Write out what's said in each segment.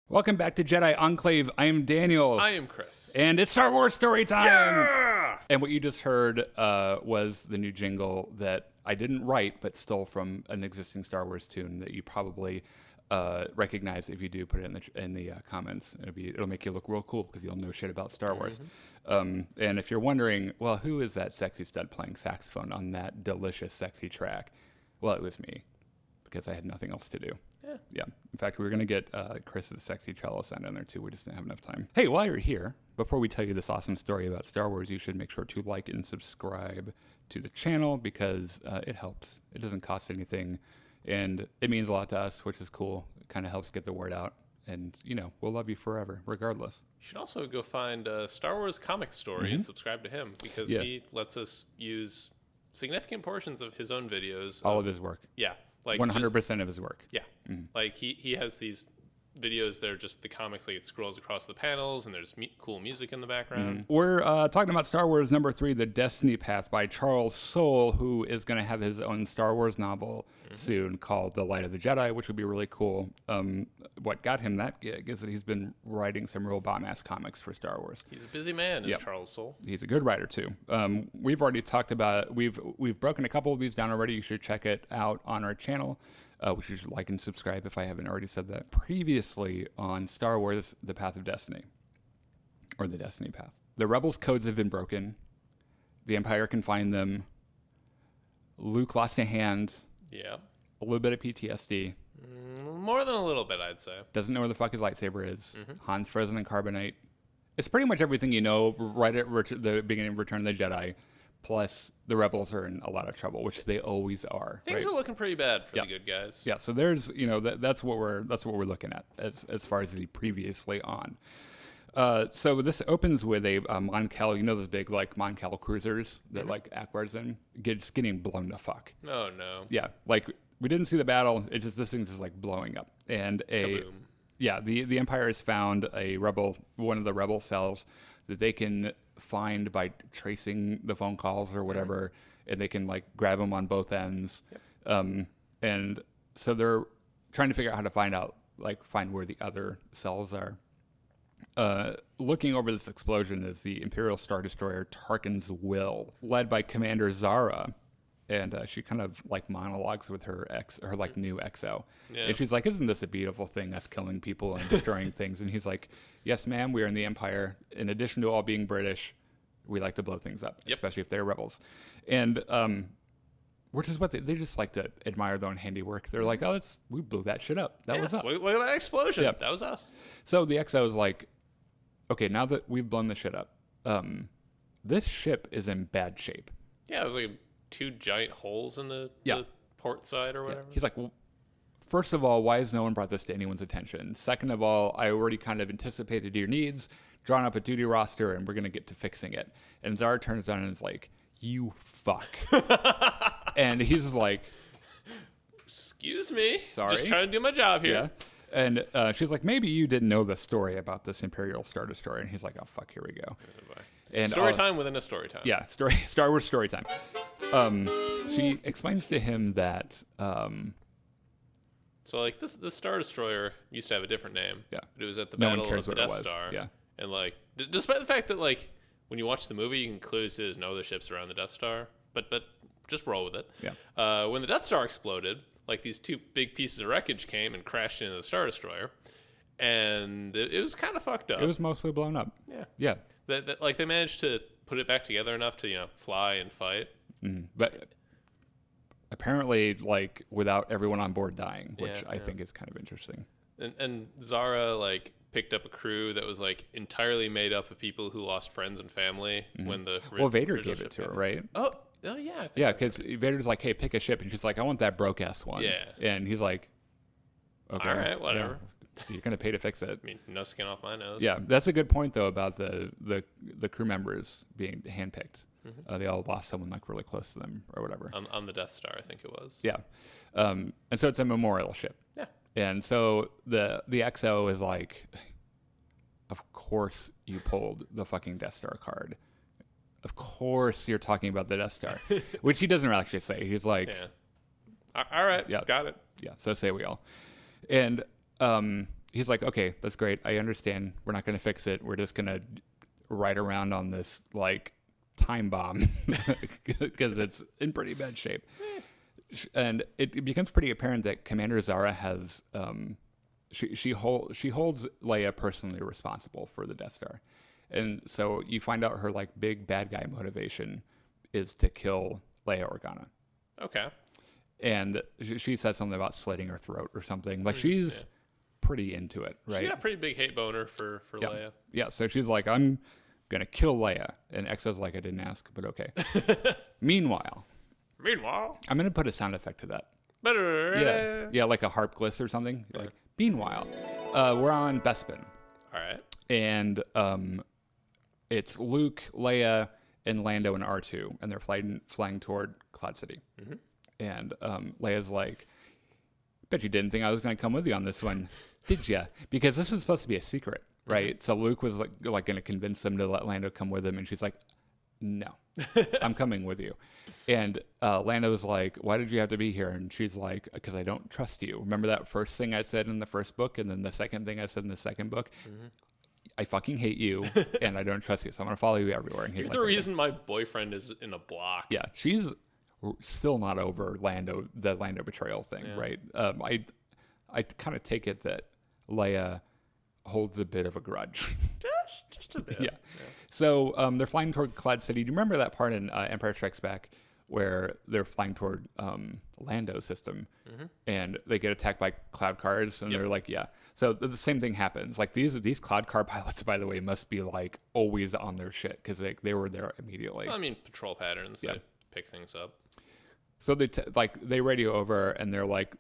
Welcome back to Jedi Enclave. I am Daniel. I am Chris. And it's Star Wars story time. Yeah! And what you just heard was the new jingle that I didn't write, but stole from an existing Star Wars tune that you probably recognize if you do put it in the comments. It'll make you look real cool because you'll know shit about Star Wars. And if you're wondering, well, who is that sexy stud playing saxophone on that delicious, sexy track? Well, it was me because I had nothing else to do. Yeah. In fact, we were going to get Chris's sexy cello sound in there too. We just didn't have enough time. Hey, while you're here, before we tell you this awesome story about Star Wars, you should make sure to like and subscribe to the channel because it helps. It doesn't cost anything, and it means a lot to us, which is cool. It kind of helps get the word out, and we'll love you forever, regardless. You should also go find Star Wars Comic Story and subscribe to him because he lets us use significant portions of his own videos. All of his work. Yeah. Like 100% of his work. Yeah. Like he has these videos that are just the comics, like it scrolls across the panels and there's cool music in the background. We're talking about Star Wars number 3, The Destiny Path by Charles Soule, who is going to have his own Star Wars novel soon called The Light of the Jedi, which would be really cool. What got him that gig is that he's been writing some real bomb-ass comics for Star Wars. He's a busy man, is Charles Soule. He's a good writer, too. We've already talked about, we've broken a couple of these down already. You should check it out on our channel. Which you should like and subscribe if I haven't already said that. Previously on Star Wars, The Path of Destiny, or The Destiny Path. The Rebels' codes have been broken. The Empire can find them. Luke lost a hand. Yeah. A little bit of PTSD. More than a little bit, I'd say. Doesn't know where the fuck his lightsaber is. Han's frozen in carbonite. It's pretty much everything you know right at the beginning of Return of the Jedi. Plus, the Rebels are in a lot of trouble, which they always are. Things are looking pretty bad for the good guys. Yeah, so there's, that's what we're looking at as far as the previously on. So this opens with a Moncal, those big like Moncal cruisers that like Akbar's in, just getting blown the fuck. Oh no. Yeah, like we didn't see the battle. It's just this thing's just like blowing up, and Kaboom. The Empire has found one of the rebel cells that they can find by tracing the phone calls or whatever, and they can like grab them on both ends. And so they're trying to figure out how to find where the other cells are. Looking over this explosion is the Imperial Star Destroyer Tarkin's Will, led by Commander Zara. And she kind of like monologues with her new XO. Yeah. And she's like, isn't this a beautiful thing, us killing people and destroying things? And he's like, yes, ma'am, we are in the Empire. In addition to all being British, we like to blow things up, especially if they're rebels. And which is what they just like to admire their own handiwork. They're like, oh, we blew that shit up. That was us. Look at that explosion. Yep. That was us. So the XO is like, okay, now that we've blown the shit up, this ship is in bad shape. Yeah, it was like 2 giant holes in the port side or whatever. He's like, well, first of all, why has no one brought this to anyone's attention? Second of all, I already kind of anticipated your needs, drawn up a duty roster, and we're going to get to fixing it. And Zara turns around and is like, you fuck. And he's like, excuse me. Sorry. Just trying to do my job here. Yeah. And she's like, maybe you didn't know the story about this Imperial Star Destroyer. And he's like, oh, fuck, here we go. And story time within a story time. Yeah, Star Wars story time. She explains to him that... So, like, this Star Destroyer used to have a different name. Yeah. But it was at the Battle of the Death Star. Yeah. And, like, despite the fact that, like, when you watch the movie, you can clearly see there's no other ships around the Death Star. But just roll with it. Yeah. When the Death Star exploded, like, these 2 big pieces of wreckage came and crashed into the Star Destroyer. And it was kind of fucked up. It was mostly blown up. Yeah. Yeah. Like, they managed to put it back together enough to, fly and fight. But apparently, like, without everyone on board dying, which I think is kind of interesting. And Zara, like, picked up a crew that was, like, entirely made up of people who lost friends and family when the... Vader gave it to her, right? Oh yeah. Yeah, because Vader's like, hey, pick a ship. And she's like, I want that broke-ass one. Yeah. And he's like, okay. All right, whatever. Yeah. You're going to pay to fix it. I mean, no skin off my nose. Yeah, that's a good point, though, about the crew members being handpicked. They all lost someone, like, really close to them or whatever. On the Death Star, I think it was. Yeah. And so it's a memorial ship. Yeah. And so the XO is like, of course you pulled the fucking Death Star card. Of course you're talking about the Death Star, which he doesn't actually say. He's like, yeah. All right, got it. Yeah, so say we all. And he's like, okay, that's great. I understand. We're not going to fix it. We're just going to ride around on this like time bomb because it's in pretty bad shape. And it becomes pretty apparent that Commander Zara has she holds Leia personally responsible for the Death Star, and so you find out her like big bad guy motivation is to kill Leia Organa. Okay. And she says something about slitting her throat or something. Like she's pretty into it, right? She got a pretty big hate boner for Leia. Yeah. So she's like, I'm gonna kill Leia, and Exo's like, I didn't ask, but okay. Meanwhile, I'm gonna put a sound effect to that. Yeah, like a harp gliss or something. Like, meanwhile, we're on Bespin. All right. And it's Luke, Leia, and Lando and R2, and they're flying toward Cloud City. Mm-hmm. And Leia's like, bet you didn't think I was going to come with you on this one, did ya? Because this was supposed to be a secret, right? Mm-hmm. So Luke was like going to convince them to let Lando come with him, and she's like, no, I'm coming with you. And Lando was like, why did you have to be here? And she's like, because I don't trust you. Remember that first thing I said in the first book, and then the second thing I said in the second book? Mm-hmm. I fucking hate you, and I don't trust you, so I'm going to follow you everywhere. And You're the reason my boyfriend is in a block. Yeah, she's still not over the Lando betrayal thing, right? I kind of take it that Leia holds a bit of a grudge. Just a bit. Yeah. So they're flying toward Cloud City. Do you remember that part in Empire Strikes Back where they're flying toward Lando's system, and they get attacked by cloud cars, and they're like, yeah. So the same thing happens. Like these cloud car pilots, by the way, must be like always on their shit because they were there immediately. Well, I mean, patrol patterns. They pick things up. So they radio over, and they're like,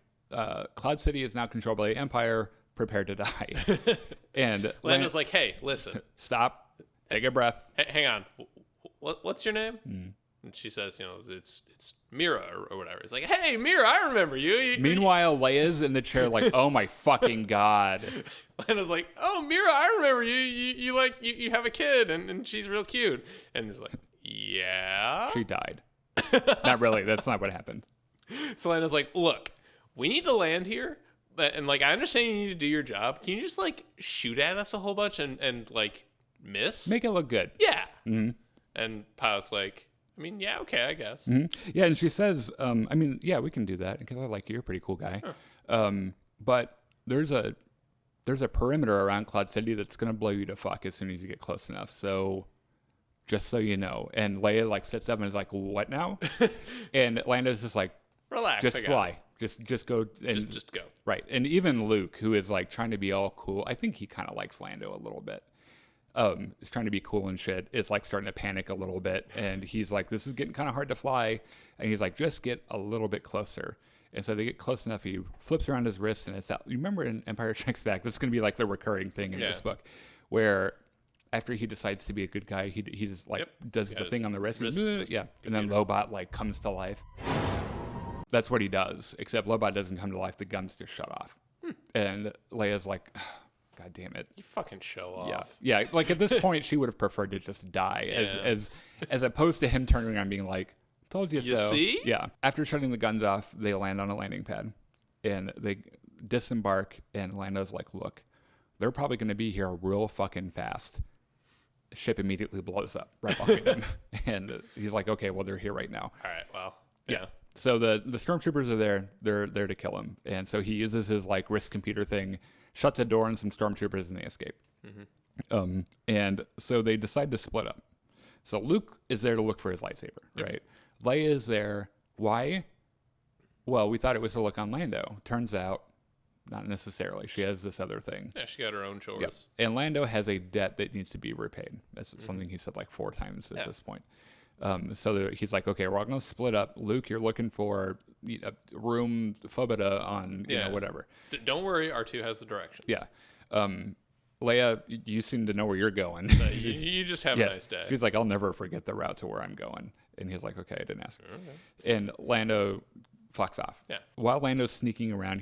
Cloud City is now controlled by the Empire. Prepare to die. And Lando's like, hey, listen. Stop. Take a breath. Hang on. What's your name? And she says, it's Mira or whatever. It's like, hey, Mira, I remember you. Meanwhile, Leia's in the chair like, oh my fucking God. Lando's like, oh, Mira, I remember you. You have a kid and she's real cute. And he's like, yeah. She died. Not really. That's not what happened. So Lando's like, look, we need to land here. And like, I understand you need to do your job. Can you just like shoot at us a whole bunch and like miss? Make it look good. Yeah. Mm-hmm. And Pilot's like, I mean, yeah, okay, I guess. Mm-hmm. Yeah, and she says, I mean, yeah, we can do that because I like you. You're a pretty cool guy. Huh. But there's a perimeter around Cloud City that's going to blow you to fuck as soon as you get close enough. So just so you know. And Leia like sits up and is like, what now? And Lando's just like, relax. Just fly. Just go. And, just go. Right. And even Luke, who is like trying to be all cool, I think he kind of likes Lando a little bit. Is trying to be cool and shit, is like starting to panic a little bit. And he's like, this is getting kind of hard to fly. And he's like, just get a little bit closer. And so they get close enough. He flips around his wrist and it's out. You remember in Empire Strikes Back, this is going to be like the recurring thing in this book, where after he decides to be a good guy, he just like does the thing on the wrist. And then Lobot like comes to life. That's what he does, except Lobot doesn't come to life. The guns just shut off. And Leia's like, God damn it. You fucking show off. Yeah. Like at this point, she would have preferred to just die as opposed to him turning around and being like, told you so. You see? Yeah. After shutting the guns off, they land on a landing pad and they disembark. And Lando's like, look, they're probably going to be here real fucking fast. The ship immediately blows up right behind him. And he's like, okay, well, they're here right now. All right. Well, yeah. So the stormtroopers are there. They're there to kill him. And so he uses his like wrist computer thing, shuts a door on some stormtroopers, and they escape. Mm-hmm. And so they decide to split up. So Luke is there to look for his lightsaber, right? Leia is there. Why? Well, we thought it was to look on Lando. Turns out, not necessarily. She has this other thing. Yeah, she got her own chores. Yep. And Lando has a debt that needs to be repaid. That's something he said like 4 times at this point. So he's like, okay, we're all going to split up. Luke, you're looking for room Phobita on, whatever. Don't worry, R2 has the directions. Yeah. Leia, you seem to know where you're going. You just have a nice day. She's like, I'll never forget the route to where I'm going. And he's like, okay, I didn't ask. Okay. And Lando fucks off. Yeah. While Lando's sneaking around,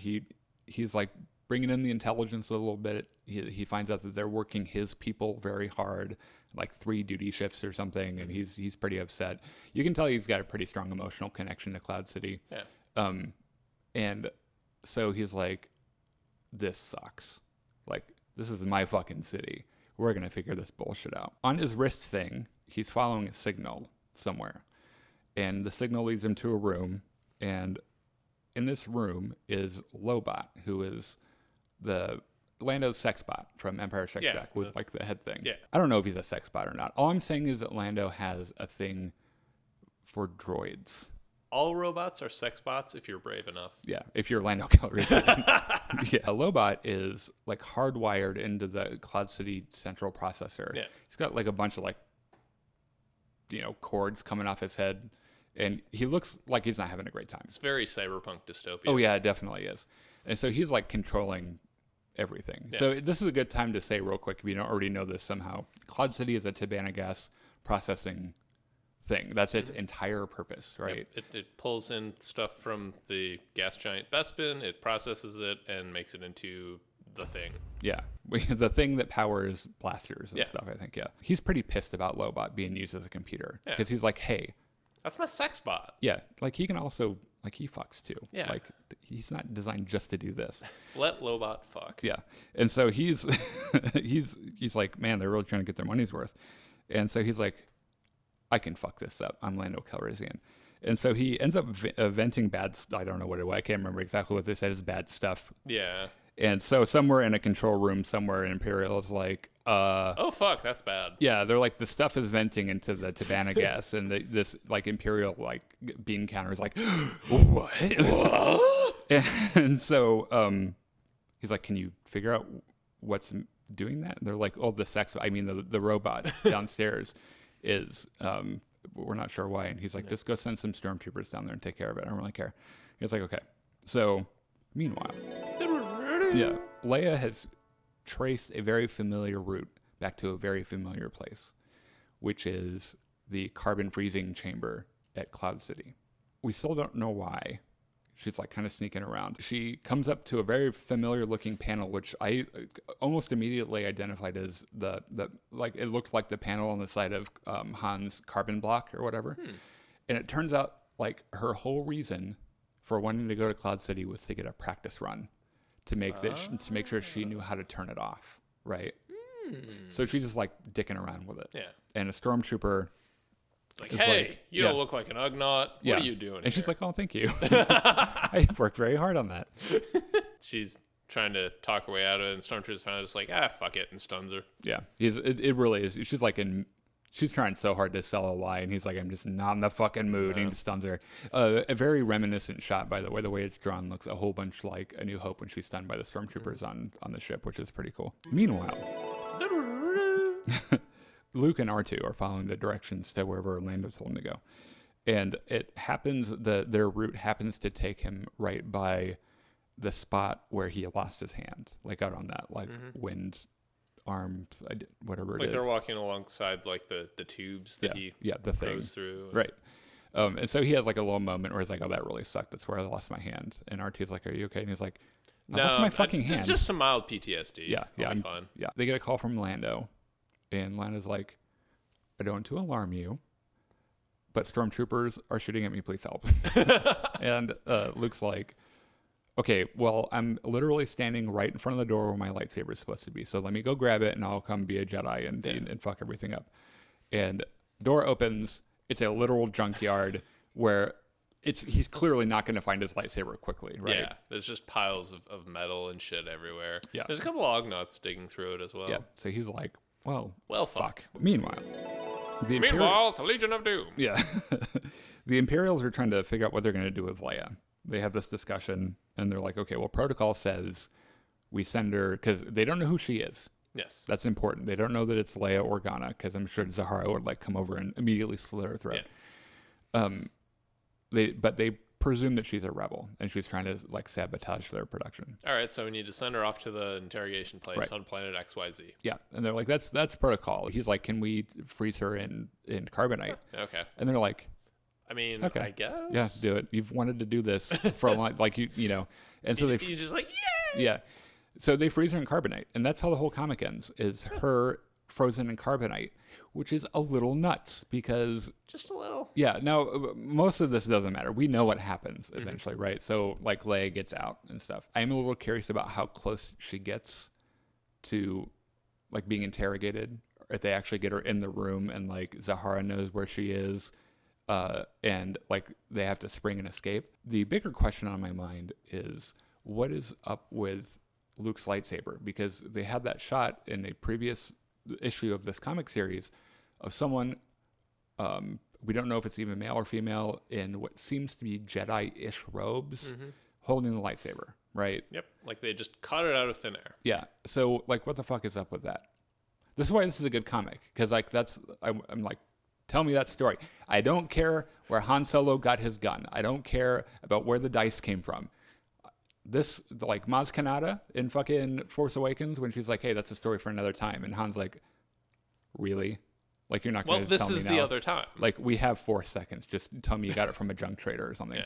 he's like bringing in the intelligence a little bit. He finds out that they're working his people very hard, like 3 duty shifts or something, and he's pretty upset. You can tell he's got a pretty strong emotional connection to Cloud City. Yeah. And so he's like, this sucks. Like, this is my fucking city. We're going to figure this bullshit out. On his wrist thing, he's following a signal somewhere. And the signal leads him to a room. And in this room is Lobot, who is the Lando's sex bot from Empire Strikes Back with like the head thing. Yeah. I don't know if he's a sex bot or not. All I'm saying is that Lando has a thing for droids. All robots are sex bots if you're brave enough. Yeah, if you're Lando Calrissian. Yeah, a Lobot is like hardwired into the Cloud City central processor. Yeah. He's got like a bunch of like, you know, cords coming off his head, and he looks like he's not having a great time. It's very cyberpunk dystopia. Oh yeah, it definitely is. And so he's like controlling everything. Yeah. So this is a good time to say real quick, if you don't already know this somehow, Cloud City is a Tibanna gas processing thing. That's its entire purpose, right? Yep. It pulls in stuff from the gas giant Bespin, it processes it, and makes it into the thing. Yeah. The thing that powers blasters and stuff, I think, yeah. He's pretty pissed about Lobot being used as a computer. Because he's like, hey. That's my sex bot. Yeah. Like, he can also, like, he fucks too. Yeah. Like, he's not designed just to do this. Let Lobot fuck. Yeah. And so he's he's like, man, they're really trying to get their money's worth. And so he's like, I can fuck this up. I'm Lando Calrissian. And so he ends up venting bad stuff. I don't know what it was. I can't remember exactly what they said is bad stuff. Yeah. And so somewhere in a control room, somewhere in Imperial is like, oh, fuck, that's bad. Yeah, they're like, the stuff is venting into the Tibanna gas. And this like Imperial like bean counter is like, what? And so he's like, can you figure out what's doing that? And they're like, oh, the robot downstairs is, we're not sure why. And he's like, just go send some stormtroopers down there and take care of it. I don't really care. He's like, okay. So meanwhile, yeah, Leia has traced a very familiar route back to a very familiar place, which is the carbon freezing chamber at Cloud City. We still don't know why. She's like kind of sneaking around. She comes up to a very familiar looking panel, which I almost immediately identified as the like, it looked like the panel on the side of Han's carbon block or whatever. And it turns out like her whole reason for wanting to go to Cloud City was to get a practice run to make to make sure she knew how to turn it off. Right. So she's just like dicking around with it. Yeah. And a stormtrooper. Like, hey, you don't look like an Ugnaught. What are you doing And she's like, oh, thank you. I worked very hard on that. She's trying to talk her way out of it, and Stormtrooper's finally just like, fuck it, and stuns her. Yeah. It really is. She's like she's trying so hard to sell a lie, and he's like, I'm just not in the fucking mood. And he stuns her. A very reminiscent shot, by the way it's drawn looks a whole bunch like A New Hope when she's stunned by the stormtroopers on the ship, which is pretty cool. Meanwhile, Luke and R2 are following the directions to wherever Lando told them to go. And it happens, their route happens to take him right by the spot where he lost his hand, like out on that, like wind arm, whatever it is. Like they're walking alongside like the tubes that he goes through. Right. And so he has like a little moment where he's like, oh, that really sucked. That's where I lost my hand. And R2's like, are you okay? And he's like, I lost my fucking hand. Just some mild PTSD. Yeah. I'm fine. Yeah. They get a call from Lando. And Lando's like, I don't want to alarm you, but stormtroopers are shooting at me. Please help. And Luke's like, okay, well, I'm literally standing right in front of the door where my lightsaber is supposed to be. So let me go grab it and I'll come be a Jedi and fuck everything up. And door opens. It's a literal junkyard where he's clearly not going to find his lightsaber quickly, right? Yeah, there's just piles of metal and shit everywhere. Yeah. There's a couple of Ugnaughts digging through it as well. Yeah, so he's like, well, fuck. Meanwhile, the Legion of Doom. Yeah. The Imperials are trying to figure out what they're going to do with Leia. They have this discussion, and they're like, okay, well, protocol says we send her, because they don't know who she is. Yes. That's important. They don't know that it's Leia Organa, because I'm sure Zahara would like come over and immediately slit her throat. Yeah. But they presume that she's a rebel, and she's trying to like sabotage their production. All right, so we need to send her off to the interrogation place on planet XYZ. Yeah, and they're like, that's protocol. He's like, can we freeze her in carbonite? Okay. And they're like, I mean, okay. I guess. Yeah, do it. You've wanted to do this for a long, like you know. And so he's just like, yay! Yeah. So they freeze her in carbonite, and that's how the whole comic ends. Is her frozen in carbonite, which is a little nuts because Just a little. yeah, now most of this doesn't matter. We know what happens eventually, right? So like Leia gets out and stuff. I'm a little curious about how close she gets to like being interrogated, or if they actually get her in the room and like Zahara knows where she is, and like they have to spring and escape. The bigger question on my mind is what is up with Luke's lightsaber, because they had that shot in a previous issue of this comic series of someone, we don't know if it's even male or female, in what seems to be Jedi-ish robes, holding the lightsaber, right? Yep. Like they just caught it out of thin air. Yeah. So like, what the fuck is up with that? This is why this is a good comic, because like I'm like, tell me that story. I don't care where Han Solo got his gun. I don't care about where the dice came from. This, like Maz Kanata in fucking Force Awakens, when she's like, hey, that's a story for another time. And Han's like, really? Like, you're not going to tell me now? Well, this is the other time. Like, we have 4 seconds. Just tell me you got it from a junk trader or something.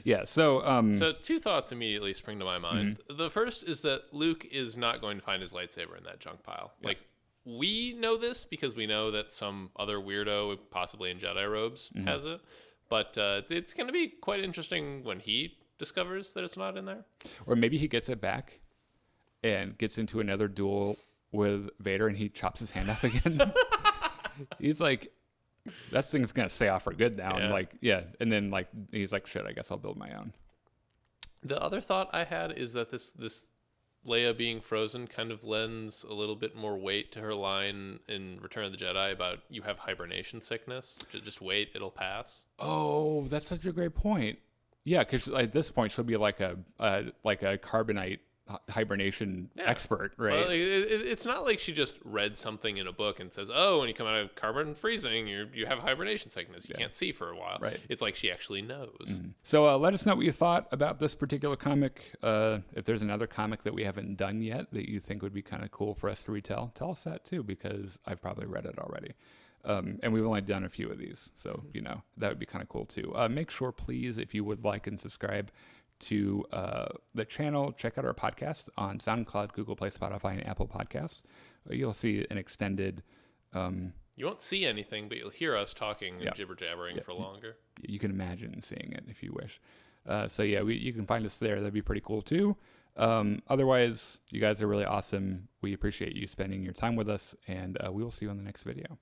Yeah. So, so 2 thoughts immediately spring to my mind. The first is that Luke is not going to find his lightsaber in that junk pile. Yeah. Like, we know this because we know that some other weirdo, possibly in Jedi robes, has it. But it's going to be quite interesting when he discovers that it's not in there. Or maybe he gets it back and gets into another duel with Vader and he chops his hand off again. He's like, that thing's going to stay off for good now. And like, and then like, he's like, shit, I guess I'll build my own. The other thought I had is that this Leia being frozen kind of lends a little bit more weight to her line in Return of the Jedi about you have hibernation sickness. Just wait, it'll pass. Oh, that's such a great point. Yeah, because at this point she'll be like a carbonite hibernation expert, right? Well, it's not like she just read something in a book and says, "Oh, when you come out of carbon freezing, you have hibernation sickness. You can't see for a while." Right. It's like she actually knows. So let us know what you thought about this particular comic. If there's another comic that we haven't done yet that you think would be kind of cool for us to retell, tell us that too, because I've probably read it already. And we've only done a few of these, so that would be kind of cool too. Make sure, please, if you would like and subscribe to the channel, check out our podcast on SoundCloud, Google Play, Spotify, and Apple Podcasts. You'll see an extended. You won't see anything, but you'll hear us talking and jibber jabbering for longer. You can imagine seeing it if you wish. So yeah, you can find us there. That'd be pretty cool too. Otherwise, you guys are really awesome. We appreciate you spending your time with us, and we will see you on the next video.